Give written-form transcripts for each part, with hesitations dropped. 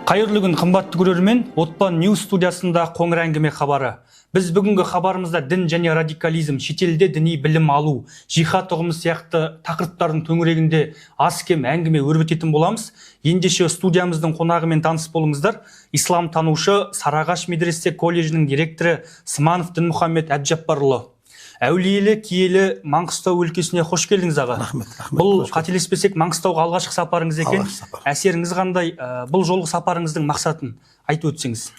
Қайырлы күн, қымбатты көрермен, Отпан Ньюс студиясында қоңыр әңгіме хабары. Біз бүгінгі хабарымызда дін және радикализм, шетелде діни білім алу, жихад ұғымы сияқты тақырыптардың төңірегінде аз кем әңгіме өрбітетін боламыз. Ендеше студиямыздың қонағымен таныс болыңыздар. Ислам танушы Сарыағаш медресе колледжінің директоры Сманов Дінмұхаммед Әбдіжаппарұлы. Әулиелі, киелі Маңғыстау өлкесіне қош келдіңіз аға. Рахмет. Бұл қателеспесек Маңғыстауға алғашқы сапарыңыз екен. Әсеріңіз қандай? Бұл жолғы сапарыңыздың мақсатын айтып өтсеңіз.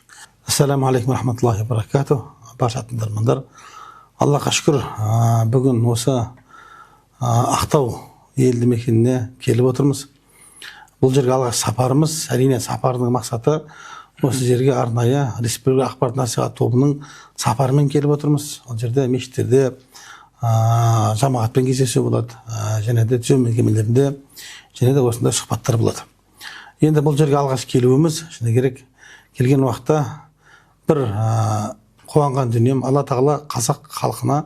Ассаламу алейкум рахматуллахи ва баракату. Барша тыңдармандар, Аллаға шүкір, бүгін осы Ақтау елді мекеніне келіп отырмыз. Бұл жерге алғаш сапарымыз, әрине сапардың мақсаты осы жерге арнайы Республика ақпарат насихат тобының сапарымен келіп отырмыз. Ол жерде мешіттерде жамағатпен кездесу болады, және де түзеу мекемелерінде, және де осындай сұхбаттар болады. Енді бұл жерге алғаш келуіміз, шыны керек, келген уақытта бір қуанған дүнием, Алла тағала қазақ халқына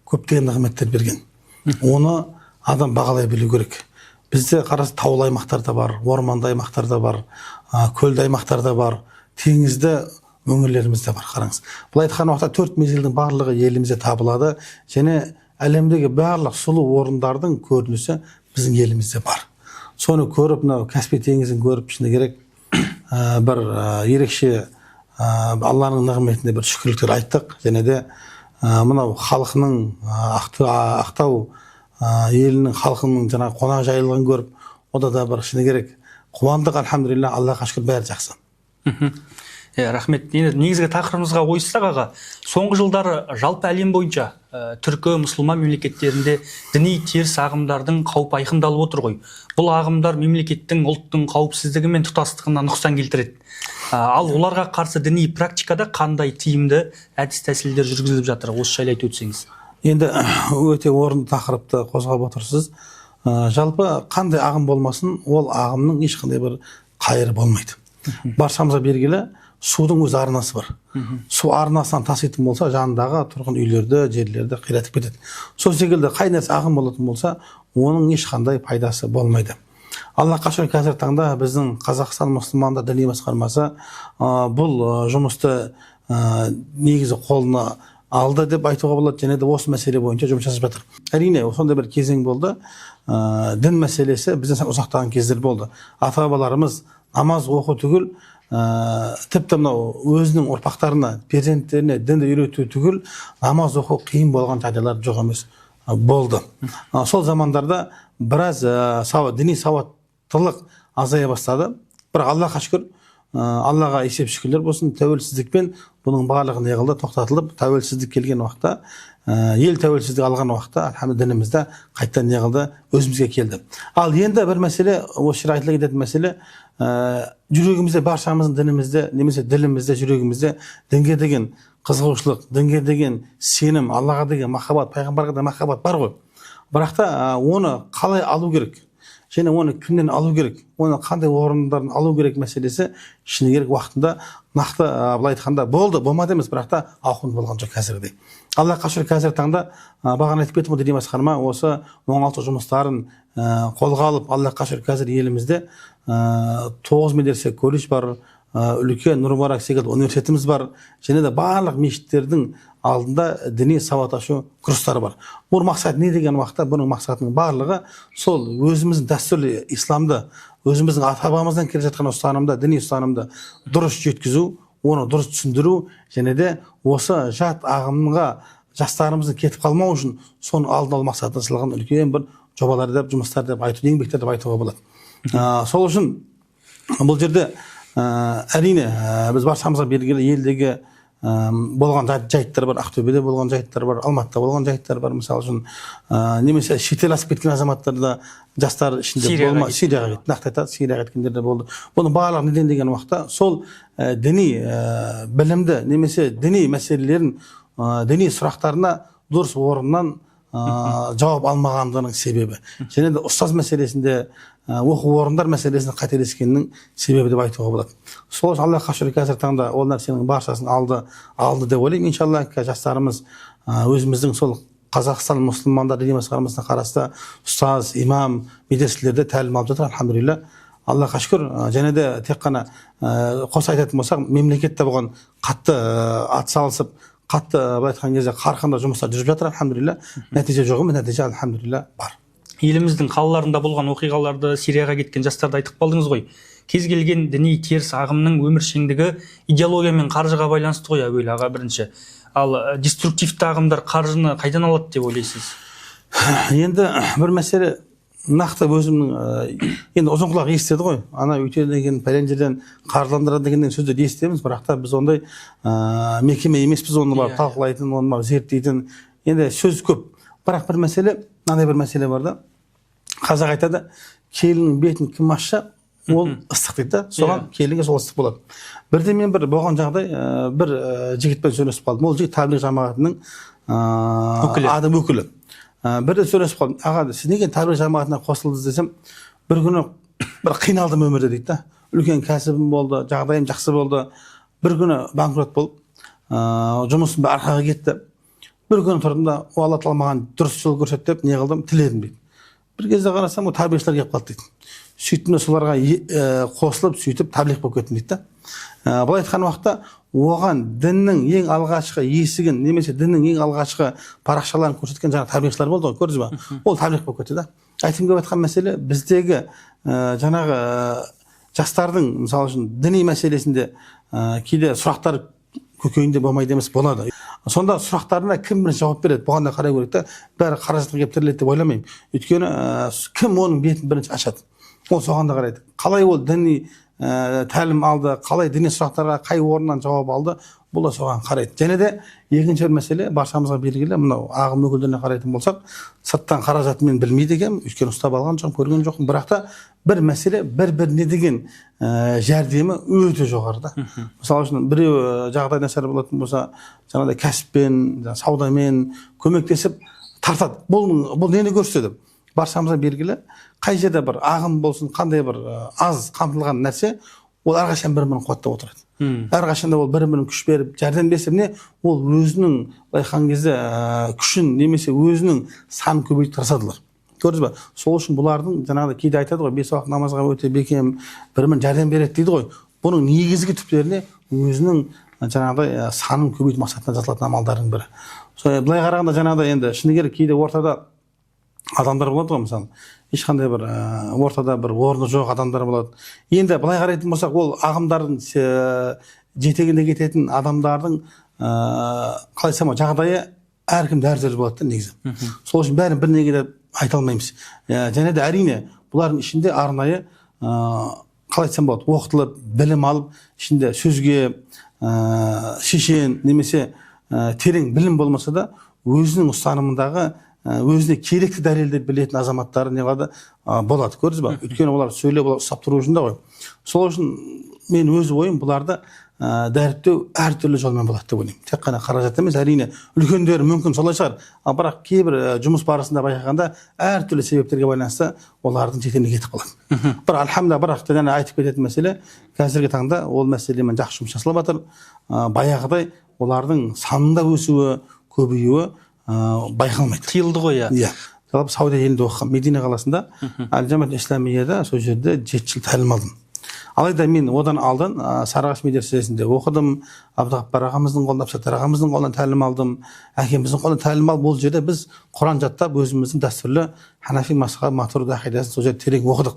көптеген нығметтер берген. Оны адам бағалай білу керек. Бізде қарасы таулы аймақтар да бар, орманды аймақтар да бар, көлді аймақтар да бар, теңізді өңірлерімізде бар. Қараңыз, бұл айтқан уақытта 4 мезгілдің барлығы елімізде табылады, және әлемдегі барлық сұлу орындардың көрінісі біздің елімізде бар. Соны көріп, Каспий теңізін көріп, шыны керек, бір ерекше Алланың нығметіне бір шүкірліктер айттық, және де мынау халқының, Ақтау елінің халқының жаңа қонақ жайылығын көріп, ода да бір шыны керек қуандық, альхамдулилля, Аллаға шүкір, бәрі жақсы. Рахмет. Енді негізгі тақырыбымызға ойыссақ аға, соңғы жылдары жалпы әлем бойынша түркі мұсылман мемлекеттерінде діни теріс ағымдардың қауіпі айқындалып отыр ғой. Бұл ағымдар мемлекеттің, ұлттың қауіпсіздігі мен тұтастығына нұқсан келтіреді. Ал оларға қарсы діни практикада қандай тиімді әдіс тәсілдер жүргізіліп жатыр? Осы жайлы айтып өтсеңіз. Енді өте орынды тақырыпты қозғап отырсыз. Жалпы қандай ағым болмасын, ол ағымның ешқандай бір қайыры болмайды. Баршамызға белгілі, судың өз арнасы бар. Су арнасынан таситын болса, жанындағы тұрғын үйлерді, жерлерді қиратып кетеді. Сол секілді қай нәрсе ағым болатын болса, оның ешқандай пайдасы болмайды. Аллаға шүкір, қазір таңда біздің Қазақстан мұсылмандар діни басқармасы бұл жұмысты негізі қолына алды деп айтуға болады, және де осы мәселе бойынша жұмыс жасап жатыр. Әрине, сондай бір кезең болды. Дін мәселесі бізден ұзақтаған кездер болды. Ата-бабаларымыз намаз оқу түгіл, тіпті мынау өзінің ұрпақтарына, перзенттеріне дінді үйрету түгіл, намаз оқу қиын болған жағдайлар жоқ емес болды. Сол замандарда біраз діни сауаттылық азая бастады. Бірақ Аллаға шүкір, Аллаға есеп шүкірлер болсын, тәуелсіздікпен бұның барлығы неғылды тоқтатылып, тәуелсіздік келген уақытта, ел тәуелсіздік алған уақытта, әлхамдулилля, дінімізді қайттан неғылды өзімізге келді. Ал енді бір мәселе, осы жерде айтыла кететін мәселе, жүрегімізде, баршамыздың дінімізде, немесе ділімізде, жүрегімізде дінге деген қызығушылық, дінге деген сенім, Аллаға деген махаббат, пайғамбарға да махаббат бар ғой. Бірақ та оны қалай алу керек? Және оны кімнен алу керек, оны қандай орындарын алу керек мәселесі шыны керек уақытында нақты былай айтқанда болды, болмады емес, бірақ та ауқымды болған жоқ қазіргідей. Аллаға шүкір, қазіргі таңда бағана айтып кеттім, діни басқарма осы оңалту жұмыстарын қолға алып, Аллаға шүкір, қазір елімізде 9 медресе колледж бар, үлкен Нұр-Мүбарак секілді университетіміз бар, және де барлық мешіттердің алдында діни сауат ашу курстары бар. Бұл мақсат не деген уақытта? Бұның мақсатының барлығы сол өзіміздің дәстүрлі исламды, өзіміздің ата-бабамыздан келе жатқан ұстанымды, діни ұстанымды дұрыс жеткізу, оны дұрыс түсіндіру, және де осы жат ағымға жастарымыздың кетіп қалмау үшін соның алдын алу мақсатында жасалған үлкен бір жобалар деп, жұмыстар деп айту, еңбектер деп айтуға болады. Сол үшін бұл жерде әрине біз баршамызға белгілі елдегі болған жайттар бар, Ақтөбеде болған жайттар бар, Алматыда болған жайттар бар. Мысалы үшін немесе шетел асып кеткен азаматтарда жастар ішінде Сирияға кетті, нақты айтады, Сирияға кеткендер де болды. Бұның барлығы неден деген уақытта сол діни білімді немесе діни мәселелерін, діни сұрақтарына дұрыс орыннан жауап алмағандығының себебі. Және де ұстаз мәселесінде, оқу орындар мәселесінде қателескеннің себебі деп айтуға болады. Сол үшін Аллаға шүкір, қазір таңда ол нәрсенің баршасын алды деп ойлаймын. Иншалла, жастарымыз өзіміздің сол Қазақстан мұсылмандар діни басқармасына қарасты ұстаз, имам, медреселерде тәлім алып жатыр. Альхамдулилля, Аллаға шүкір, және де тек қана қоса айтатын болсақ, мемлекетте бұған қатты атсалысып, қатты былай айтқан кезде қарқынды жұмыстар жүріп жатыр, альхамдулилля. Нәтиже жоқ емес, нәтиже альхамдулилля бар. Еліміздің қалаларында болған оқиғаларды, Сирияға кеткен жастарды айтып қалдыңыз ғой. Кез келген діни теріс ағымның өміршеңдігі идеология мен қаржыға байланысты ғой әуелі аға бірінші. Ал деструктивті ағымдар қаржыны қайдан алады деп ойлайсыз? Енді бір мәселе нақты өзімнің енді ұзын құлақ естеді ғой. Ана өйтеді деген пәлен жерден қаржыландырады деген сөздерді естиміз, бірақ та біз ондай мекеме емеспіз, оны барып талқылайтын, оны барып зерттейтін. Енді сөз көп. Бірақ бір мәселе, мынандай бір мәселе бар да. Қазақ айтады, келіннің бетін кім ашса, ол ыстық дейді, соған келінге сол ыстық болады. Бірде мен болған жағдай бір жігітпен сөйлесіп қалдым. Ол жігіт таблиғ жамағатының адам өкілі. Бірде сөйлесіп қалдым. Аға, сіз неге таблиғ жамағатына қосылдыңыз десем, бір күні бір қиналдым өмірде дейді да. Үлкен кәсібім болды, жағдайым жақсы болды. Бір күні банкрот болып, жұмысым арқаға кетті. Бір күні тұрдым да, Алла тағала маған дұрыс жол көрсет деп не қылдым, тіледім дейді. Бір кезде қарасам, ол таблиғшылар келіп қалды дейді. Сөйтіп соларға қосылып, сөйтіп таблиғ болып кеттім дейді да. Былай айтқан уақытта оған діннің ең алғашқы есігін, немесе діннің ең алғашқы парақшаларын көрсеткен жаңа таблиғшылар болды ғой, көрдіңіз ба? Ол таблиғ болып кетті да. Айтқым келіп жатқан мәселе, біздегі жаңағы жастардың мысалы үшін діни мәселесінде кейде сұрақтар көкейінде болмайды емес, болады. Сонда сұрақтарына кім бірінші жауап береді? Бұған да қарай көрейік та, бәрі қаражатқа келіп тіреледі деп ойламаймын. Өйткені кім оның бетін бірінші ашады? Ол соған да қарайды. Қалай ол діни тәлім алды, қалай діни сұрақтарға қай орыннан жауап алды, бұл да соған қарайды. Және де екінші бір мәселе, баршамызға белгілі, мынау ағым өкілдеріне қарайтын болсақ, сырттан қаражатымен білмейді екенмін, өйткені ұстап алған жоқпын, көрген жоқпын, бірақ та бір мәселе бір-біріне деген жәрдемі өте жоғарыда. Мысалы үшін біреу жағдай нашар болатын болса, жаңағыдай кәсіппен, саудамен көмектесіп тартады. Бұл нені көрсетеді? Баршамызға белгілі, қай жерде бір ағым болсын, қандай бір аз қамтылған нәрсе, ол әрқашан бір-бірін қуаттап отырады. Әрқашанда ол бір-бірін күш беріп, жәрдемдесіп, ол өзінің айтқан кезде күшін немесе өзінің санын көбейтіп тырысадылар. Көрдіңіз ба? Сол үшін бұлардың жаңағыдай кейде айтады ғой, 5 уақыт намазға өте бекем, бір-бірін жәрдем береді дейді ғой. Бұның негізгі түптеріне өзінің жаңағыдай санын көбейту мақсатында жасалатын амалдардың бірі. Былай қарағанда жаңағыдай енді шыны керек кейде ортада адамдар болады ғой, мысалы, ешқандай бір ортада бір орны жоқ адамдар болады. Енді былай қарайтын болсақ, ол ағымдардың жетегінде кететін адамдардың қалай айтсам, жағдайы әркімде әртүрлі болады да негізі. Сол үшін бәрін бір неге деп айта алмаймыз. Және де әрине бұлардың ішінде арнайы қалай айтсам болады, оқытылып, білім алып, ішінде сөзге шешен немесе терең білім болмаса да өзінің ұстанымындағы өзіне керекті дәлелдеп білетін азаматтары не қылады болады, көрдіңіз ба? Өйткені олар сөйлеп ұстап тұру үшін де ғой. Сол үшін мен өз ойым бұларды дәріптеу әртүрлі жолмен болады деп ойлаймын. Тек қана қаражат емес, әрине үлкендері мүмкін солай шығар, бірақ кейбір жұмыс барысында байқағанда әртүрлі себептерге байланысты олардың жетегіне кетіп қалады. Бір альхамдулилля, бірақ жаңа айтып кететін мәселе, қазіргі таңда ол мәселемен жақсы жұмыс жасалып жатыр. Баяғыдай олардың санында өсуі, көбеюі байқалмайды. Тиылды ғой, иә. Жалпы Сауд елінде оқыған, Медина қаласында, Әл-Жамиат Исламияда сол жерде 7 жыл тәлім алдым. Алайда мен одан алдын Сарыағаш медресесінде оқыдым, Абдығаппар ағамыздың қолынан, Абсаттар ағамыздың қолынан тәлім алдым, әкеміздің қолынан тәлім алып, ол жерде біз Құран жаттап, өзіміздің дәстүрлі Ханафи мазхабы Матурidi ақидасын сол жерде терең оқыдық.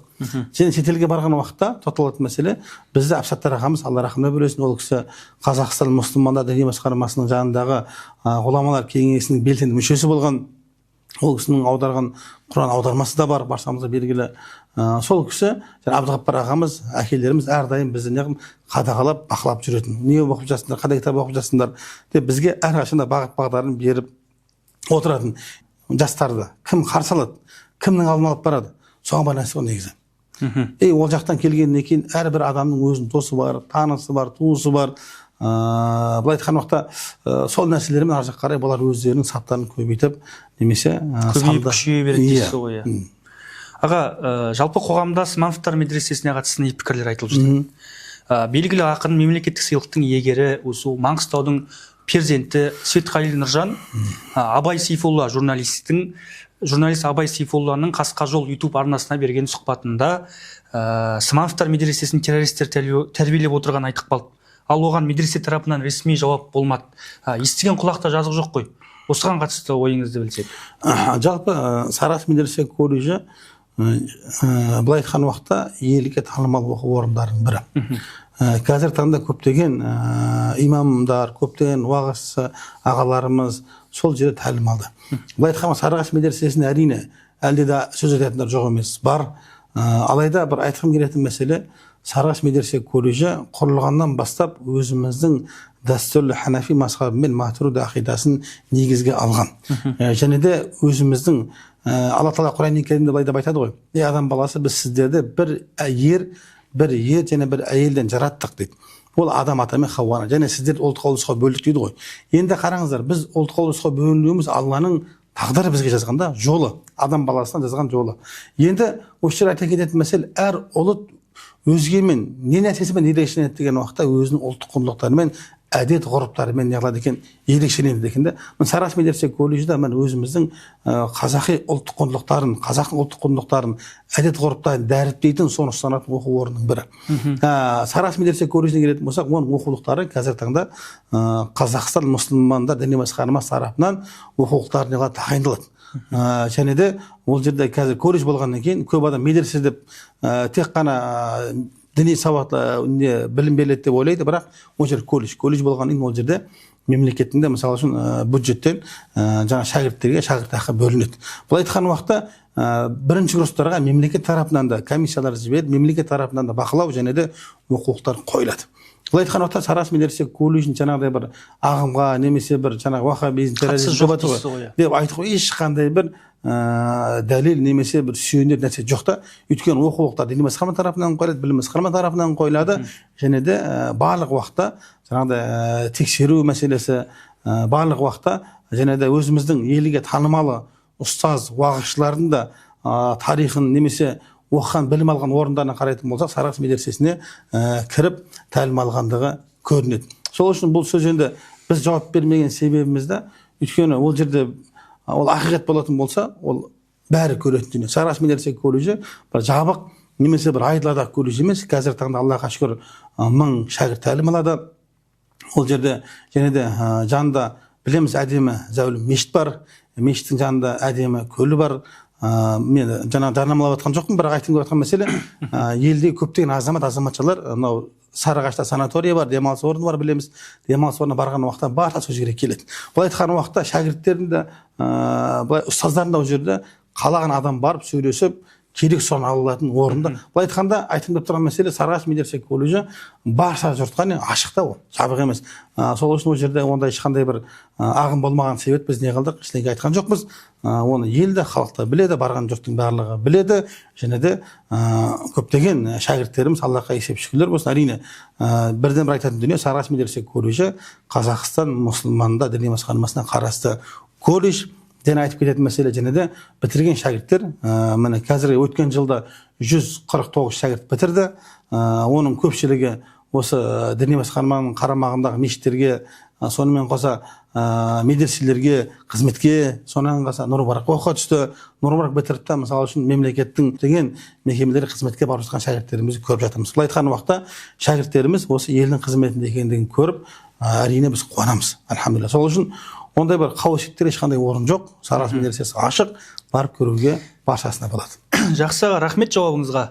Және шетелге барған уақытта тоқталатын мәселе, бізді Абсаттар ағамыз, Алла рахымына бөлесін, ол кісі Қазақстан мұсылмандар діни басқармасының жанындағы ғұламалар кеңесінің белсенді мүшесі болған. Ол кісінің аударған Құран аудармасы да бар, баршамызға белгілі. Сол кісі, Абдығаппар ағамыз, әкелеріміз әрдайым бізді неғым қадағалап, бақылап жүретін. Не оқып жатсыңдар, қандай кітап оқып жатсыңдар деп бізге әрқашанда бағыт-бағдарын беріп отыратын. Жастарды кім қарсы алады, кімнің алдын алып барады, соған байланысты ғой негізі. Ол жақтан келгеннен кейін әрбір адамның өзінің досы бар, танысы бар, туысы бар. Былай айтқан уақытта сол нәрселермен ар жаққа қарай бұлар өздерінің саптарын көбейтіп немесе көбейіп күшейе береді дейсіз ғой. Аға, жалпы қоғамда Сманфовтар медресесіне қатысты пікірлер айтылып жатыр. Белгілі ақын мемлекеттік сыйлықтың иегері осы Маңғыстаудың перзенті Светқали Нұржан, Абай Сейфулла журналистің журналист Абай Сейфулланың Қасқа жол YouTube арнасына берген сұхбатында Смановтар медресесін террористер тәрбиелеп отырған айтып қалды. Ал оған медресе тарапынан ресми жауап болмады. Естіген құлақта жазық жоқ қой. Осыған қатысты ойыңызды білсек. Жалпы Сарыағаш медресе колледжі былай айтқан уақытта елге танымал оқу орындарының бірі. Қазір таңда көптеген имамдар, көптеген уағызшы ағаларымыз сол жерде тәлім алды. Былай айтқанда Сарыағаш медресесіне әрине әлде де сөз ететіндер жоқ емес, бар. Алайда бір айтқым келетін мәселе, Сарыағаш медресе колледжі құрылғаннан бастап өзіміздің дәстүрлі ханафи мазхабы мен матурид ақидасын негізге алған. Және де өзіміздің Алла Тағала Құран-ы Кәрімде былай деп айтады ғой: "Ей адам баласы, біз сіздерді бір ер және бір әйелден жараттық" дейді. Ол адам ата мен Хауаны, және сіздер ұлт қауымға бөлдік дейді ғой. Енді қараңыздар, біз ұлт қауымға бөлінуіміз Алланың тағдыры бізге жазғанда жолы, адам баласына жазған жолы. Енді осы жерде айта кететін мәселе, әр ұлт өзгемен не нәрсесімен ерекшеленеді деген уақытта өзінің ұлттық құндылықтарымен, әдет ғұрыптарымен не қылады екен, ерекшеленеді екен де. Сарыағаш медресе колледжде мен өзіміздің қазақи ұлттық құндылықтарын, қазақтың ұлттық құндылықтарын, әдет ғұрыптарын дәріптейтін, соны ұстанатын оқу орнының бірі. Сарыағаш медресе колледжіне келетін болсақ, оның оқулықтары қазіргі таңда Қазақстан мұсылмандар діни басқармасы тарапынан оқулықтар тағайындалады. Және де ол жерде қазір колледж болғаннан кейін көп адам медресе деп тек қана діни сауатлы білім беріледі деп ойлайды, бірақ ол жер колледж болғаннан кейін ол жерде мемлекеттің де мысалы үшін бюджеттен жаңа шәкірттерге шәкіртақы бөлінеді. Бұл айтқан уақытта бірінші курстарға мемлекет тарапынан да комиссиялар жіберіп, мемлекет тарапынан да бақылау және де оқулықтар қойылады. Бұл айтқан уақытта Сарыағаш медресе колледжін жаңағыдай бір ағымға немесе бір жаңағы уахабизм терроризм деп айтуға ешқандай бір дәлел немесе бір сүйенер нәрсе жоқ та. Өйткені оқулықтар діни басқарма тарапынан қойылады, білім басқарма тарапынан қойылады, және де барлық уақытта жаңағыдай тексеру мәселесі, барлық уақытта және де өзіміздің елге танымалы ұстаз уағызшылардың да тарихын немесе оқыған білім алған орындарына қарайтын болсақ, Сарыағаш медресесіне кіріп тәлім алғандығы көрінеді. Сол үшін бұл сөз енді біз жауап бермеген себебіміз де, өйткені ол жерде ол ақиқат болатын болса, ол бәрі көретін дүние. Сарыағаш медресе колледжі бір жабық немесе бір айдалада колледж емес. Қазіргі таңда Аллаға шүкір 1000 шәкірт тәлім алады. Ол жерде және де жанында білеміз әдемі зәулім мешіт бар. Мешіттің жанында әдемі көлі бар. Мен жаңа жарнамалап отқан жоқпын, бірақ айтқым келіп отқан мәселе, елде көптеген азаматшалар мынау Сарыағашта санатория бар, демалыс орны бар, білеміз. Демалыс орнына барған уақытта барлығы сол жерге келеді. Бұл айтқан уақытта шәкірттердің де, ұстаздардың да ол жерде қалаған адам барып сөйлесіп, керек соны алатын орында. Бұл айтқанда айтқым келіп тұрған мәселе, Сарыағаш медресе колледжі барша жұртқа ашық та, ол жабық емес. Сол үшін ол жерде ондай ешқандай бір ағым болмаған себеп біз не қылдық, ештеңе айтқан жоқпыз. Оны ел де, халық та біледі, барған жұрттың барлығы біледі, және де көптеген шәкірттеріміз, Аллаға есеп шүкірлер болсын. Әрине бірден бір айтатын дүние, Сарыағаш медресе колледжі Қазақстан мұсылмандар діни басқармасына қарасты колледж. Ден айтып кететін мәселе, және де бітірген шәкірттер, міне қазір өткен жылда 149 шәкірт бітірді. Оның көпшілігі осы діни басқарманың қарамағындағы мешіттерге, сонымен қоса медреселерге қызметке, сонымен қоса Нұр-Мүбарак оқуға түсті. Нұр-Мүбарак бітірді, мысалы үшін мемлекеттің деген мекемелері қызметке барып жатқан шәкірттерімізді көріп жатырмыз. Бұл айтқан уақытта шәкірттеріміз осы елдің қызметінде екендігін көріп, әрине біз қуанамыз, альхамдулилля. Сол үшін ондай бір қауесеттер ешқандай орын жоқ. Сарыағаш медресесі ашық, барып көруге баршасына болады. Жақсы, рахмет жауабыңызға.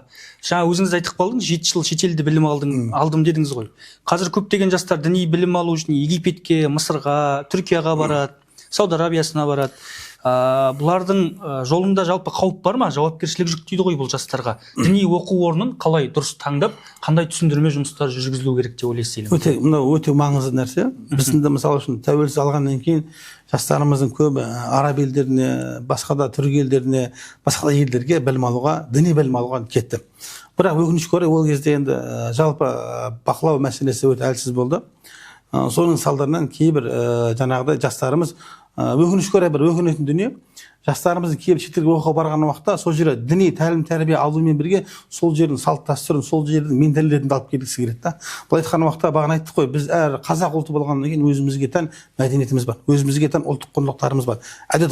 Жаңа өзіңіз айтып қалдыңыз, 7 жыл шетелде білім алдым дедіңіз ғой. Қазір көптеген жастар діни білім алу үшін Египетке, Мысырға, Түркияға барады, Сауд Арабиясына барады. Бұлардың жолында жалпы қауіп бар ма? Жауапкершілік жүктейді ғой бұл жастарға. Діни оқу орнын қалай дұрыс таңдап, қандай түсіндірме жұмыстар жүргізілу керек деп ойлайсыз? Өте маңызды нәрсе. Біздің де мысалы үшін тәуелсіз алғаннан кейін жастарымыздың көбі араб елдеріне, басқа да түрік елдеріне, басқа да елдерге білім алуға, діни білім алуға кетті. Бірақ өкінішке орай ол кезде енді жалпы бақылау мәселесі өте әлсіз болды. Соның салдарынан кейбір жаңағыдай жастарымыз өкінішке орай бір өкінетін дүние, жастарымыздың келіп шетелге оқуға барған уақытта сол жерде діни тәлім тәрбие алумен бірге сол жердің салт дәстүрін, сол жердің менталитетін алып келгісі келеді да. Былай айтқан уақытта бағана айттық қой, біз әр қазақ ұлты болғаннан кейін өзімізге тән мәдениетіміз бар, өзімізге тән ұлттық құндылықтарымыз бар, әдет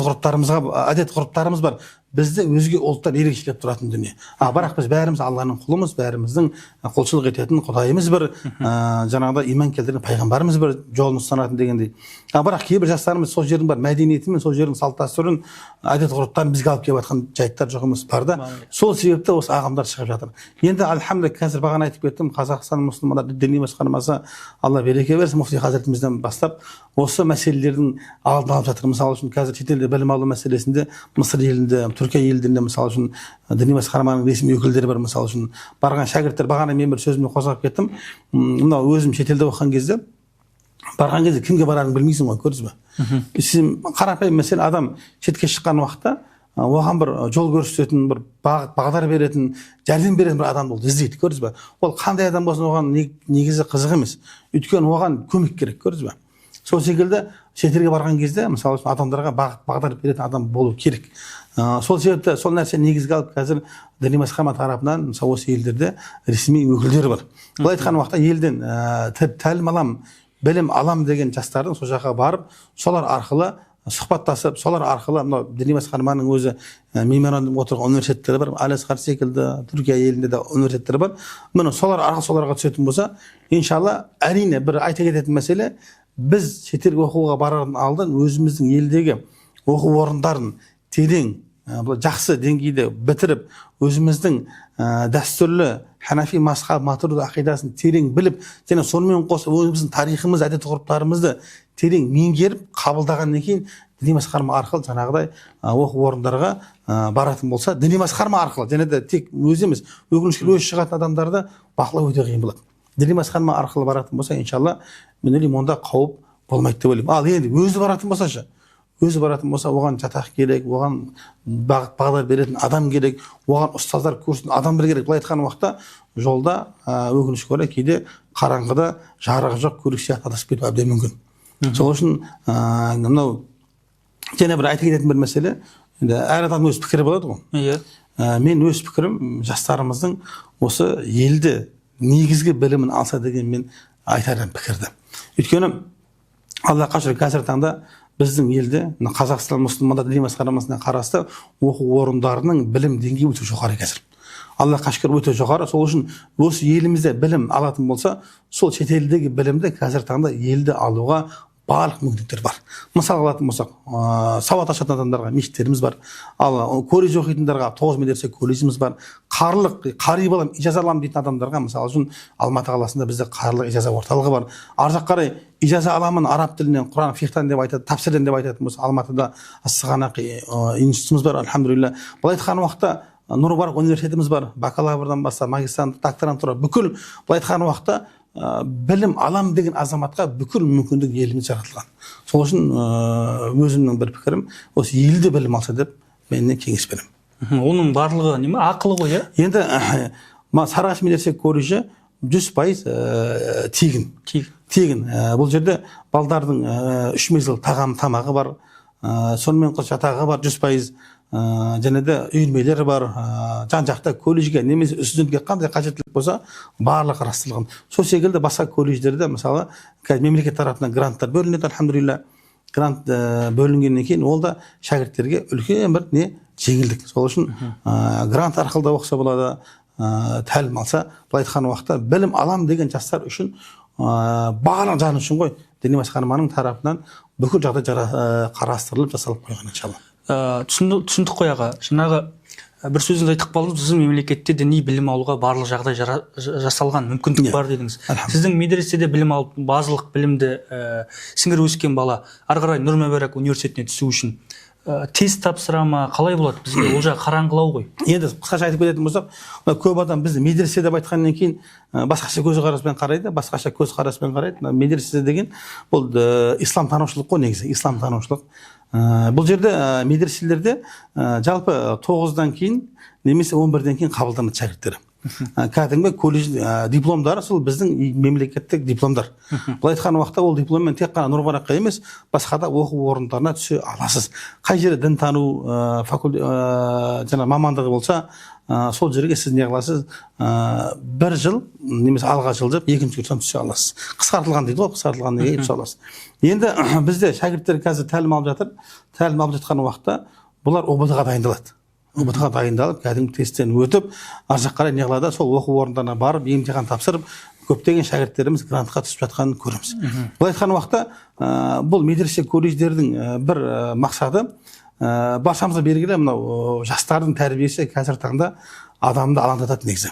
ғұрыптарымыз бар. Бізді өзге ұлттар ерекшелеп тұратын дүние. Бірақ біз бәріміз Алланың құлымыз, бәріміздің құлшылық ететін Құдайымыз бір, жаңағыда иман келтірген пайғамбарымыз бір, жолын ұстанатын дегендей. Бірақ кейбір жастарымыз сол жердің бар мәдениеті мен сол жердің салт дәстүрін, әдет ғұрыптарын бізге алып келіп жатқан жайттар жоқ емес бар да. Сол себепті осы ағымдар шығып жатыр. Енді альхамдулилля, қазір бағана айтып кеттім, Қазақстан мұсылмандар діни басқармасы, Алла береке берсін, муфти хазіретімізден бастап осы мәселелердің алдын алып жатыр. Мысалы үшін қазір шетелде білім алу мәселесінде Мысыр елінде, Түркия елдерінде мысалы үшін діни басқарманың ресми өкілдері бар. Мысалы үшін барған шәкірттер, бағана мен бір сөзімді қозғап кеттім. Мынау өзім шетелде оқыған кезде, барған кезде кімге барарын білмейсің ғой, көрдіңіз бе? Сен қарапайым мәселе, адам шетке шыққан уақытта оған бір жол көрсететін, бір бағдар беретін, жәрдем беретін бір адамды ол іздейді, көрдіңіз бе? Ол қандай адам болсын, оған негізі қызық емес. Өйткені оған көмек керек, көрдіңіз бе? Сол секілді шетелге барған кезде, мысалы үшін адамдарға бағдар беретін адам болу керек. Сол себепті сол нәрсе негізге алып қазір діни басқарма тарапынан мысалы осы елдерде ресми өкілдері бар. Бұл айтқан уақытта елден тәлім алам, білім алам деген жастардың сол жаққа барып, солар арқылы сұхбаттасып, солар арқылы мынау діни басқарманың өзі меморандум отырған университеттері бар, Al-Azhar секілді Түркия елінде де университеттер бар. Міне солар арқылы соларға түсетін болса, иншалла, әрине бір айта кететін мәселе, біз шетелге оқуға барардың алдын өзіміздің елдегі оқу орындарын терең, жақсы деңгейде бітіріп, өзіміздің дәстүрлі Ханафи мазхаб матурidi ақидасын терең біліп, және сонымен қоса өзіміздің тарихымыз, әдет ғұрыптарымызды терең меңгеріп, қабылдағаннан кейін діни басқарма арқылы жаңағыдай оқу орындарға баратын болса, діни басқарма арқылы, және де тек өзі емес, өкінішке орай шығатын адамдарды бақылау өте қиын болады. Діни басқарма арқылы баратын болса, иншалла, мен ойлаймын, онда қауіп болмайды деп ойлаймын. Ал енді өзі баратын болса, оған жатақ керек, оған бағдар беретін адам керек, оған ұстаздар көрсін адамдар керек. Былай айтқан уақытта жолда өкінішке орай кейде қараңғыда жарығы жоқ көлік сияқты адасып кетуі әбден мүмкін. Сол үшін мынау және бір айта кететін бір мәселе, енді әр адам өз пікірі болады ғой. Мен өз пікірім, жастарымыздың осы елді негізгі білімін алса деген мен айтарым пікірді. Өйткені Алла қашыр қазір таңда біздің елде Қазақстан мұсылмандар діни басқармасына қарасты оқу орындарының білім деңгейі өте жоғары қазір. Алла қашыр өте жоғары. Сол үшін осы елімізде білім алатын болса, сол шетелдегі білімді қазір таңда елді алуға барлық мүмкіндіктер бар. Мысал алатын болсақ, сауат ашатын адамдарға мешіттеріміз бар. Ал колледж оқитындарға 9 медресе колледжіміз бар. Қари балам, ижаза аламын дейтін адамдарға, мысалы үшін Алматы қаласында бізде қарилық ижаза орталығы бар. Арзақ қарай ижаза аламын араб тілінен, Құран фихтан деп айтады, тафсирден деп айтатын болса, Алматыда Ас-Сығанақи институтымыз бар, альхамдулилля. Былай айтқан уақытта Нұр-Мүбарак университетіміз бар, бакалаврдан бастап магистрант, докторантура, бүкіл былай айтқан уақытта білім алам деген азаматқа бүкіл мүмкіндік еліміз жаратылған. Сол үшін өзімнің бір пікірім, осы елді білім алса деп менен кеңес беремін. Оның барлығы неме ақылы ғой, иә? Енді Сарыағаш медресе колледжі 100% тегін. Бұл жерде балдардың 3 мезгіл тамағы бар, сонымен қоса жатағы бар 100%. Және де үйірмелері бар, жан-жақта колледжге немесе студентке қандай қажеттілік болса, барлығы қарастырылған. Сол секілді басқа колледждерде, мысалы, мемлекет тарапынан гранттар бөлінеді, альхамдулилля. Грант бөлінгеннен кейін ол да шәкірттерге үлкен бір жеңілдік. Сол үшін грант арқылы да оқыса болады, тәлім алса, былай айтқан уақытта білім алам деген жастар үшін барлық жан үшін ғой, діни басқарманың тарапынан бүкіл жағдай қарастырылып жасалып қойған, иншалла. Түсіндік қой аға. Жаңағы бір сөзіңізді айтып қалдыңыз, біздің мемлекетте діни білім алуға барлық жағдай жасалған, мүмкіндік бар дедіңіз. Сіздің медреседе білім алып, базалық білімді сіңіріп өскен бала ары қарай Нұр-Мүбарак университетіне түсу үшін тест тапсыра ма, қалай болады? Бізге ол жағы қараңғылау ғой. Енді қысқаша айтып кететін болсақ, көп адам бізді медресе деп айтқаннан кейін басқаша көзқараспен қарайды, басқаша көзқараспен қарайды. Медресе деген бұл ислам танушылық қой, негізі ислам танушылық. Бұл жерде медреселерде жалпы 9-дан кейін немесе 11-ден кейін қабылданады шәкірттері. Кәдімгі колледж дипломдары сол біздің мемлекеттік дипломдар. Былай айтқан уақытта ол дипломмен тек қана Нұр-Мүбаракқа емес, басқа да оқу орындарына түсе аласыз. Қай жерде дінтану мамандығы болса, сол жерге сіз не қыласыз, 1 жыл немесе алға жылжып, екінші курстан түсе аласыз. Қысқартылған дейді ғой, қысқартылған неге түсе аласыз. Енді бізде шәкірттер қазір тәлім алып жатыр. Тәлім алып жатқан уақытта бұлар ОБД-ға дайындалады. ОБД-ға дайындалып, кәдімгі тесттен өтіп, ар жақ қарай не қылады, сол оқу орындарына барып, емтихан тапсырып, көптеген шәкірттеріміз грантқа түсіп жатқанын көреміз. Былай айтқан уақытта, бұл медресе колледждердің бір мақсаты, баршамызға белгілі, мынау жастардың тәрбиесі қазір таңда адамды алаңдатады негізі.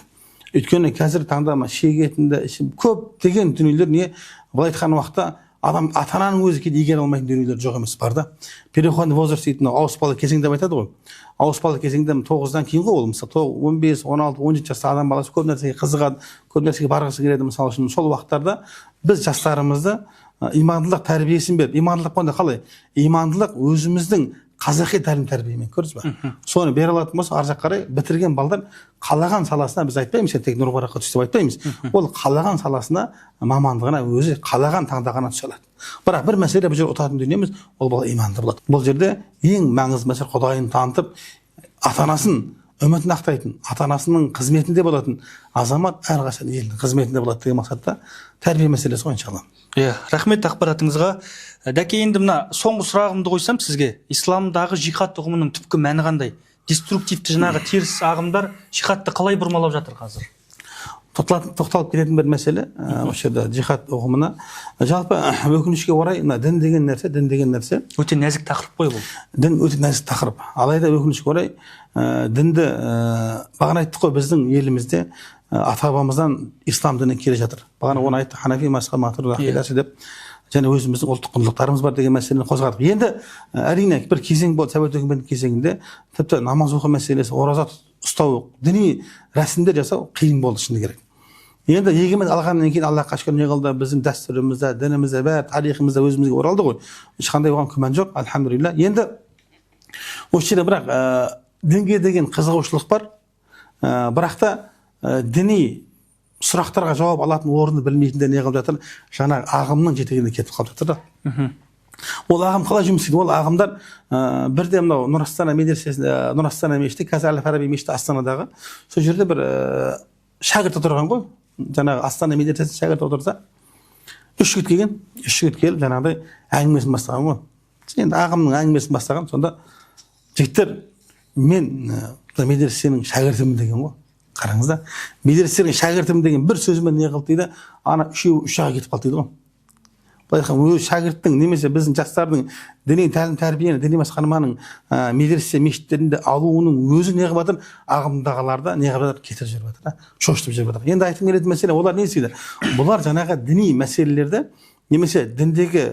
Өйткені қазір таңда шегетінді, көптеген дүниелер не, былай айтқан уақытта адам ата-ананың өзі кейде игере алмайтын дүниелер жоқ емес бар да. Переходный возраст дейтін ауыспалы кезең деп айтады ғой. Ауыспалы кезеңде 9-дан кейін ғой ол, мысалы 15, 16, 17 жаста адам баласы көп нәрсеге қызығады, көп нәрсеге барғысы келеді. Мысалы үшін сол уақыттарда біз жастарымызды имандылық тәрбиесін беріп, имандылық қонда қалай? Имандылық өзіміздің қазақи тәлім-тәрбиемен көрдіңіз ба? Соны бере алатын болса, ар жақ қарай бітірген балдар қалаған саласына біз айтпаймыз, тек Нұр-Мүбаракқа түс деп айтпаймыз. Ол қалаған саласына, мамандығына өзі қалаған таңдағана түсе алады. Бірақ бір мәселе бұл жерде ұтатын дүниеміз, ол бала иманды болады. Бұл жерде ең маңызды мәселе Құдайын танытып, ата-анасын үмітін ақтайтын, ата-анасының қызметінде болатын азамат әрқашан елдің қызметінде болады деген мақсатта тәрбие мәселесі ғой иншалла. Рахмет ақпаратыңызға. Дәке, енді мына соңғы сұрағымды қойсам сізге, исламдағы жихад ұғымының түпкі мәні қандай? Деструктивті жаңағы теріс ағымдар жихадты қалай бұрмалап жатыр қазір? Тоқталып кететін бір мәселе осы жерде жихад ұғымына. Жалпы өкінішке орай дін деген нәрсе өте нәзік тақырып қой бұл. Дін өте нәзік тақырып. Алайда өкінішке орай дінді бағана айттық қой, біздің елімізде ата-бабамыздан ислам діні келе жатыр. Бағана оны айтты, Ханафи мазхабы, Матурidi ақидасы деп, және өзіміздің ұлттық құндылықтарымыз бар деген мәселені қозғадық. Енді әрине бір кезең болды, совет өкіметінің кезеңінде тіпті намаз оқу мәселесі, ораза ұстау, діни рәсімдер жасау қиын болды шыны керек. Енді егемен алғаннан кейін Аллахқа шүкір не қылды, біздің дәстүрімізде, дінімізде, бәрі тарихымызда өзімізге оралды ғой. Ешқандай оған күмән жоқ, альхамдулилля. Енді осы жерде бірақ дінге деген қызығушылық бар, бірақ та діни сұрақтарға жауап алатын орынды білмейтіндер не қылып жатыр, жаңа ағымның жетегінде кетіп қалып жатыр да. Ол ағым қалай жұмыс істейді? Ол ағымдар бірде мынау Нұр Астана медресесінде, Нұр Астана мешіті, қазір Әл-Фараби мешіті Астанадағы, сол жерде бір шәкірт отырған ғой. Жаңағы Астана медресесінде шәкірт отырса, 3 жігіт келіп жаңағыдай әңгімесін бастаған ғой. Енді ағымның әңгімесін бастаған, сонда жігіттер, мен медресенің шәкіртімін деген ғой. Қараңыз да, медресенің шәкіртімін деген бір сөзімен не қылды дейді, ана үшеуі үш жаққа кетіп қалды дейді ғой. Былай айтқанда, өз шәкірттің немесе біздің жастардың діни тәлім-тәрбиені, діни басқарманың медресе мешіттерінде алуының өзі не қылып жатыр, ағымдағыларда не қылып жатыр, кетіріп жіберіп жатыр, шошытып жіберіп жатыр. Енді айтқым келетін мәселе, олар не істейді? Бұлар жаңағы діни мәселелерді, немесе діндегі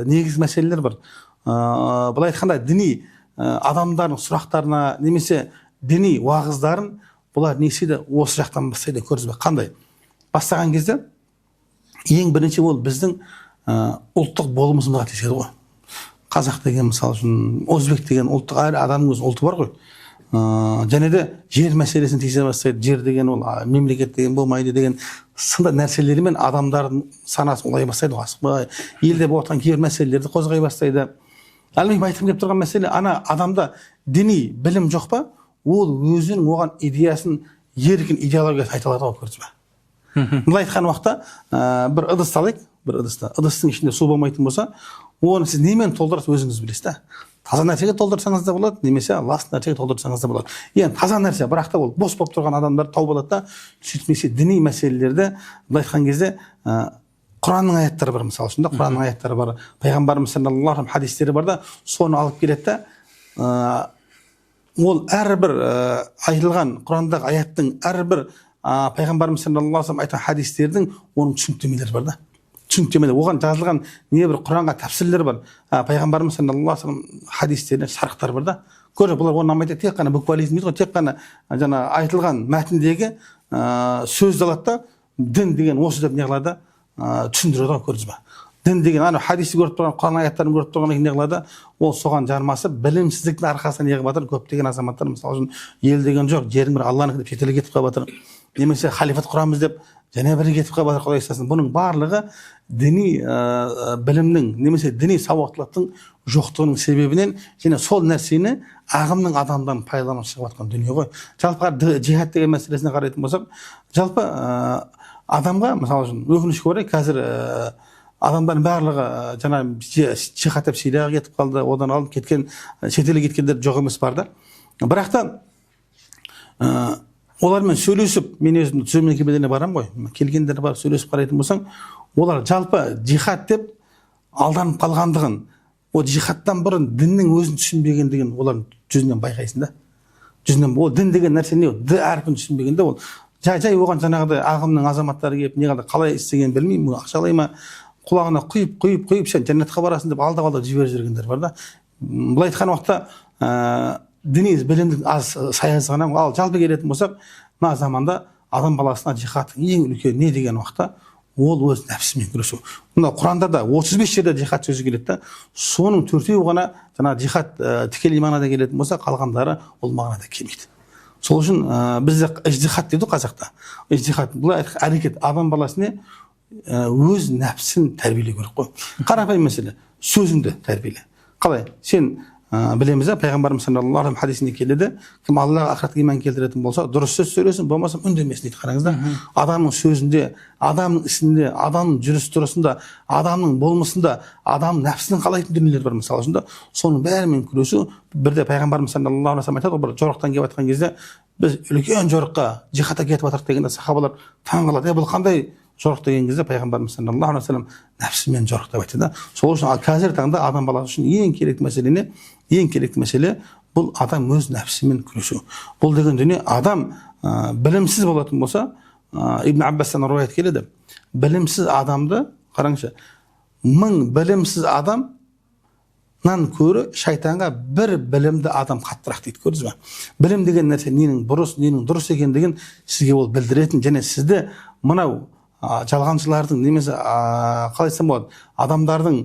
негізгі мәселелер бар. Былай айтқанда, діни адамдардың сұрақтарына, немесе діни уағыздарын бұлар не істейді? Осы жақтан бастайды, көрдіңіз бе? Қандай? Бастаған кезде ең бірінші ол біздің ұлттық болмысымызға тиіседі ғой. Қазақ деген, мысалы үшін, өзбек деген ұлттық, әр адамның өз ұлты бар ғой. Және де жер мәселесін тиісе бастайды. Жер деген ол мемлекет деген болмайды деген сынды нәрселерімен адамдардың санасы олай бастайды ғой. Елде болып жатқан кейбір мәселелерді қозғай бастайды. Әлбетте айтқым келіп тұрған мәселе, ана адамда діни білім жоқ па, ол өзінің оған идеясын еркін идеологиясын айта алады ғой, көрдіңіз бе? Былай айтқан уақытта бір ыдыс алайық, ыдыстың ішінде су болмайтын болса, оны сіз немен толтырасыз өзіңіз білесіз да. Таза нәрсеге толтырсаңыз да болады, немесе лас нәрсеге толтырсаңыз да болады. Енді таза нәрсе, бірақ та ол бос болып тұрған адамдар тауып алады да, сөйтмесе діни мәселелерді былай айтқан кезде Құранның аяттары бар, мысалы үшін да, Құранның аяттары бар, пайғамбарымыз саллаллаху алейхи ва саллям хадистері бар да, соны алып келеді да, ол әрбір айтылған Құрандағы аяттың әрбір пайғамбарымыз саллаллаху алейхи ва саллям айтқан хадистердің оның түсініктемелері бар да. Түсініктемелер, оған жазылған не бір Құранға тәпсірлер бар. Пайғамбарымыз саллаллаху алейхи ва саллям хадистеріне шарықтар бар да. Көріп, бұлар оны алмайды, тек қана буквализм дейді ғой, тек қана жаңа айтылған мәтіндегі сөзді алады да, дін деген осы деп не қылады, түсіндіреді ғой, көрдіңіз бе? Дін деген ана хадисті көріп тұрған, Құран аяттарын көріп тұрған не қылады, ол соған жармасып, білімсіздіктің арқасында не қылып жатыр, көптеген азаматтар мысалы үшін ел деген жоқ, жерің бір Алланікі деп шетелге кетіп қалып жатыр. Немесе халифат құрамыз деп және бірге кетіп қалып жатыр, Құдай сақтасын. Бұның барлығы діни білімнің немесе діни сауаттылықтың жоқтығының себебінен және сол нәрсені ағымның адамдан пайдаланып шығып жатқан дүние ғой. Жалпы жихад деген мәселесіне қарайтын болсақ, жалпы адамға мысалы үшін өкінішке орай қазір адамдардың барлығы жаңа жихад деп Сирияға кетіп қалды, одан алып кеткен, шетелге кеткендер жоқ емес бар да. Бірақ та олармен сөйлесіп, мен өзім түзем мекемелеріне барамын ғой, келгендер бар, сөйлесіп қарайтын болсаң, олар жалпы жихад деп алданып қалғандығын, ол жихадтан бұрын діннің өзін түсінбегендігін олардың жүзінен байқайсың да. Жүзінен ол дін деген нәрсе не, д әрпін түсінбегенде ол жай оған жаңағыдай ағымның азаматтары келіп неғылды қалай істегенін білмеймін, ақшалай ма, құлағына құйып сен жәннатқа барасың деп алдап жіберіп жүргендер бар да. Былай айтқан уақытта діни білімдің аз саясы ғана, ал жалпы келетін болсақ, мына заманда адам баласына жихадтың ең үлкен не деген уақытта ол өз нәпсімен күресу. Мына Құранда да 35 жерде жихад сөзі келеді да, соның 4-еуі ғана жаңа жихад тікелей мағынада келетін болса, қалғандары ол мағынада келмейді. Сол үшін бізде ижтихад дейді қазақта. Ижтихад бұл әрекет адам баласына өз нәпсін тәрбиелеу керек қой. Қарапайым мәселе, сөзіңді тәрбиеле. Қалай? Сен білеміз, пайғамбарымыз саллаллаху алейхи хадисінде келеді, кім Аллаға ақыретке иман келтіретін болса, дұрыс сөз сөйлесін, болмаса үндемесін дейді. Қараңыздар, адамның сөзінде, адамның ісінде, адамның жүріс-тұрысында, адамның болмысында, адамның нәпсінің қалайтын дүниелер бар мысалы үшін, соның бәрімен күресу. Бірде пайғамбарымыз саллаллаху алейхи айтады, бір жорықтан келіп жатқан кезде біз үлкен жорыққа жихадқа кетіп жатырмыз дегенде сахабалар таңғалады. Бұл қандай жорық деген кезде пайғамбарымыз саллаллаху алейхи вассалам нәпсімен жорық деп айтты да. Сол үшін қазіргі таңда адам баласы үшін ең керекті мәселе бұл адам өз нәпсімен күресу. Бұл деген дүние адам білімсіз болатын болса, Ибн Аббастан риуаят келеді. Білімсіз адамды қараңызшы, 1000 білімсіз адамнан көрі шайтанға бір білімді адам қаттырақ дейді. Көрдіңіз бе? Білім деген нәрсе ненің бұрыс, ненің дұрыс екендігін сізге ол білдіретін және сізді мынау жалғаншылардың немесе қалай айтсам болады, адамдардың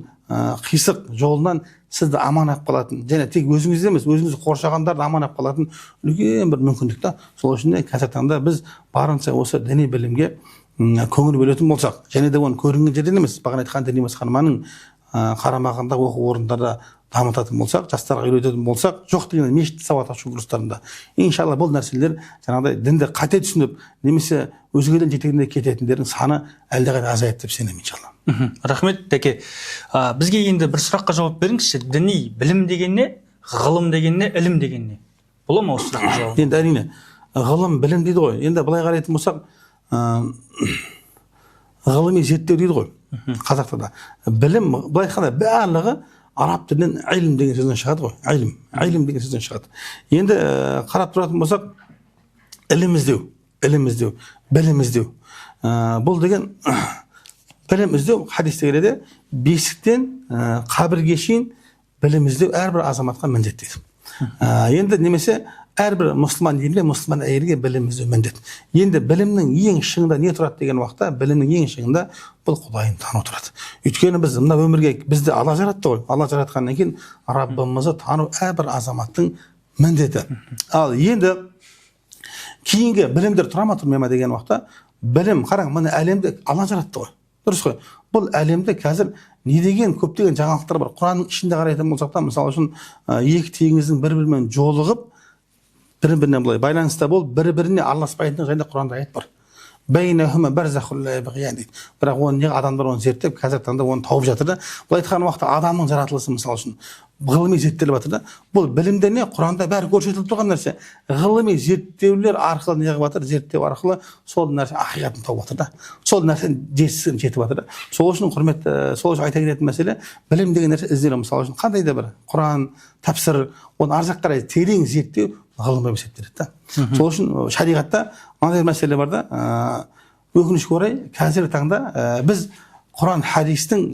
қисық жолынан сізді аман алып қалатын және тек өзіңізде емес, өзіңізді қоршағандарды аман алып қалатын үлкен бір мүмкіндік та. Сол үшін қазіргі таңда біз барынша осы діни білімге көңіл бөлетін болсақ, және де оны көрінген жерден емес, бағана айтқан діни басқарманың қарамағында оқу орындарда дамытатын болсақ, жастарға үйрететін болсақ, жоқ деген мешіт сауат ашу курстарында, иншалла бұл нәрселер жаңағыдай дінді қате түсініп, немесе өзгеден жетегінде кететіндердің саны әлдеқайда азаяды деп сенемін иншалла. Рахмет, Теке. Бізге енді бір сұраққа жауап беріңізші. Діни білім деген не, ғылым деген не, ілім деген не? Бола ма осы сұраққа жауап? Енді әрине, ғылым, білім дейді ғой. Енді былай қарайтын болсақ, ғылыми зерттеу дейді ғой. Қазақта да. Білім, былай айтқанда барлығы араб тілінен ілім деген сөзден шығады ғой. Ілім деген сөзден шығады. Енді қарап тұратын болсақ, ілім іздеу, білім іздеу. Бұл деген білім іздеу хадисте келеді, бесіктен қабірге шейін білім іздеу әрбір азаматқа міндет дейді. Енді немесе әрбір мұсылман елге, мұсылман әйелге білім іздеу міндет. Енді білімнің ең шыңында не тұрады деген уақытта, білімнің ең шыңында бұл Құдайын тану тұрады. Өйткені біз мына өмірге бізді Алла жаратты ғой. Алла жаратқаннан кейін Раббымызды тану әрбір азаматтың міндеті. Ал енді кейінгі білімдер тұра ма тұрмай ма деген уақытта, білім, қараң, мына әлемді Алла жаратты ғой. Дұрыс қой. Бұл әлемде қазір не деген көптеген жаңалықтар бар. Құранның ішінде қарайтын болсақ та, мысалы үшін екі теңіздің бір-бірімен жолығып, бір-біріне былай байланыста болып, бір-біріне араласпайтындығы жайында Құранда аят бар. Бәйнәһүмә барзахун ла ябғиян дейді. Бірақ оны адамдар оны зерттеп, қазіргі таңда оны тауып жатыр да. Былай айтқан уақытта адамның жаратылысы мысалы үшін ғылыми зерттеліп жатыр да. Бұл білімде не? Құранда бәрі көрсетіліп тұрған нәрсе. Ғылыми зерттеулер арқылы не қылып жатыр? Зерттеу арқылы сол нәрсе ақиқатын тауып жатыр да. Сол нәрсенің жетістігіне жетіп жатыр да. Сол үшін құрметті, сол үшін айта кететін мәселе, білім деген нәрсе іздену. Мысалы үшін қандай да бір Құран, тәпсір, оны ар жаққа қарай терең зерттеу ғылым болып есептеледі да. Сол үшін шариғатта мынандай мәселе бар да. Өкінішке орай қазіргі таңда біз Құран хадистің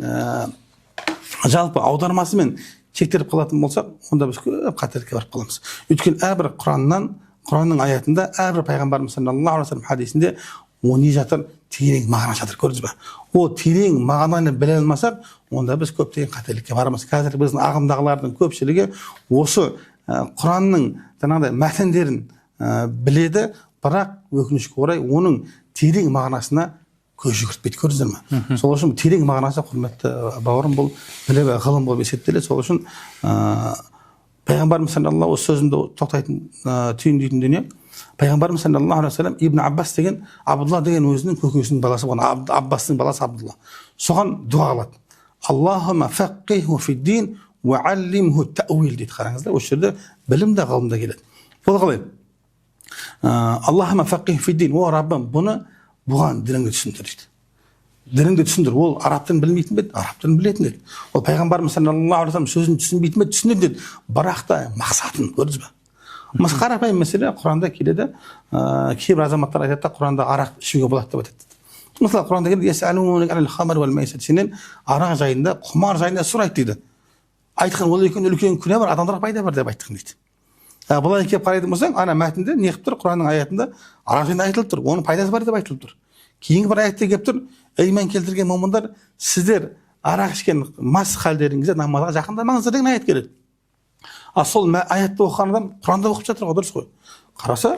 жалпы аудармасымен шектеліп қалатын болсақ, онда біз көп қателікке барып қаламыз. Өйткені әрбір Құранның аятында, әрбір пайғамбарымыз саллаллаху алейхи вассалам хадисінде о не жатыр? терең мағына жатыр, көрдіңіз ба? Ол терең мағынаны біле алмасақ, онда біз көптеген қателікке барамыз. Қазір біздің ағымдағылардың көпшілігі осы Құранның жаңағыдай мәтіндерін біледі, бірақ өкінішке орай оның терең мағынасына көз жүгіртпейді, көрдіңіздер ме? Сол үшін терең мағынасы, құрметті бауырым, бұл білім ғылым болып есептеледі. Сол үшін пайғамбарымыз саллаллаху осы сөзімді тоқтайтын түйіндейтін дүние, пайғамбарымыз саллаллаху алейхи вассалам Ибн Аббас деген, Абдулла деген өзінің көкесінің баласы болған, Аббастың баласы Абдулла. Соған дуа қылады. Аллахумма фаққиху фиддин ва аллимху тәуил дейді. Қараңыздар, осы жерде білім де ғылым да келеді. Ол қалай? Аллахумма фаққиху фиддин, о Раббым, бұған дініңді түсіндір дейді. Дініңді түсіндір. Ол араб тілін білмейтін бе еді? Араб тілін білетін еді. Ол пайғамбарымыз саллаллаху алейхи вассалам сөзін түсінбейтін бе еді? Түсінеді деді. Бірақ та мақсатын, көрдіңіз ба? Мысалы қарапайым мәселе Құранда келеді. Кейбір азаматтар айтады да, Құранда арақ ішуге болады деп айтады. Мысалы Құранда келеді, ясалунак анил хамр вал майсир, сенен арақ жайында, құмар жайында сұрайды дейді. Айтқан ол екен үлкен күнә бар, адамдарға пайда бар деп айтқан дейді. Бұлай келіп қарайтын болсаң, ана мәтінде не қылып тұр? Құранның аятында арақ жайында айтылып тұр, оның пайдасы бар деп айтылып тұр. Кейінгі бір аятта келіп тұр, иман келтірген момындар, сіздер арақ ішкен мас халдеріңізде намазға жақындамаңыздар деген аят келеді. Сол аятты оқыған адам Құранда оқып жатыр ғой, дұрыс қой. Қараса,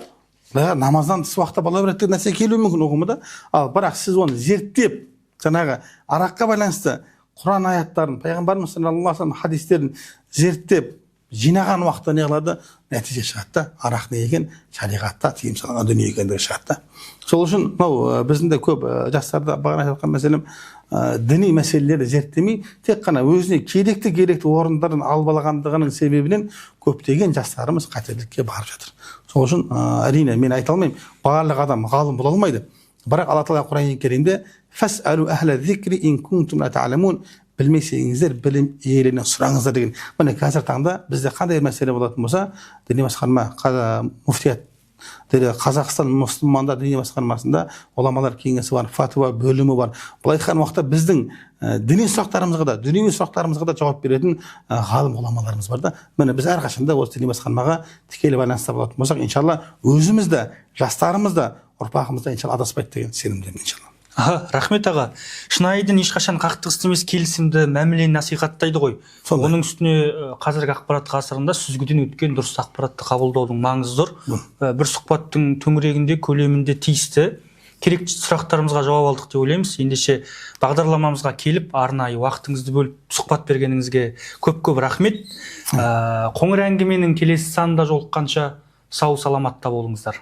намаздан тыс уақытта бола береді деген нәрсе келуі мүмкін ұғымында. Ал бірақ сіз оны зерттеп, жаңағы араққа байланысты Құран аяттарын, пайғамбарымыз саллаллаху алейхи вассалам хадистерін зерттеп, жинаған уақытта не қылады? Нәтиже шығады да, арақ не екен? Шариғатта тыйым салынған дүние екендігі шығады да. Сол үшін мынау біздің де көп жастарда бағана айтқан мәселем, діни мәселелерді зерттемей, тек қана өзіне керекті орындарын алып алғандығының себебінен көптеген жастарымыз қателікке барып жатыр. Сол үшін әрине мен айта алмаймын, барлық адам ғалым бола алмайды. Бірақ Алла Тағала Құран-ы Кәрімде «Фас'алу ахла зикри ин кунтум ла та'ламун», білмесеңіздер білім иелерінен сұраңыздар деген. Міне қазір таңда бізде қандай мәселе болатын болса, діни басқарма, муфтият, Қазақстан мұсылмандар діни басқармасында ғұламалар кеңесі бар, фатуа бөлімі бар. Бұл айтқан уақытта біздің діни сұрақтарымызға да, дүние сұрақтарымызға да жауап беретін ғалым ғұламаларымыз бар да. Міне біз әрқашанда осы діни басқармаға тікелей байланыста болатын болсақ, иншалла өзіміз де, жастарымыз да, ұрпағымыз да иншалла адаспайды деген сенімдемін иншалла. Рахмет аға. Шынайы дін ешқашан қақтығысты емес, келісімді, мәмілені насихаттайды ғой. Оның үстіне қазіргі ақпарат ғасырында сүзгіден өткен дұрыс ақпаратты қабылдаудың маңызы зор. Бір сұхбаттың төңірегінде, көлемінде тиісті керекті сұрақтарымызға жауап алдық деп ойлаймыз. Ендеше бағдарламамызға келіп, арнайы уақытыңызды бөліп сұхбат бергеніңізге көп рахмет. Қоңыр әңгіменің келесі санында жолыққанша сау саламатта болыңыздар.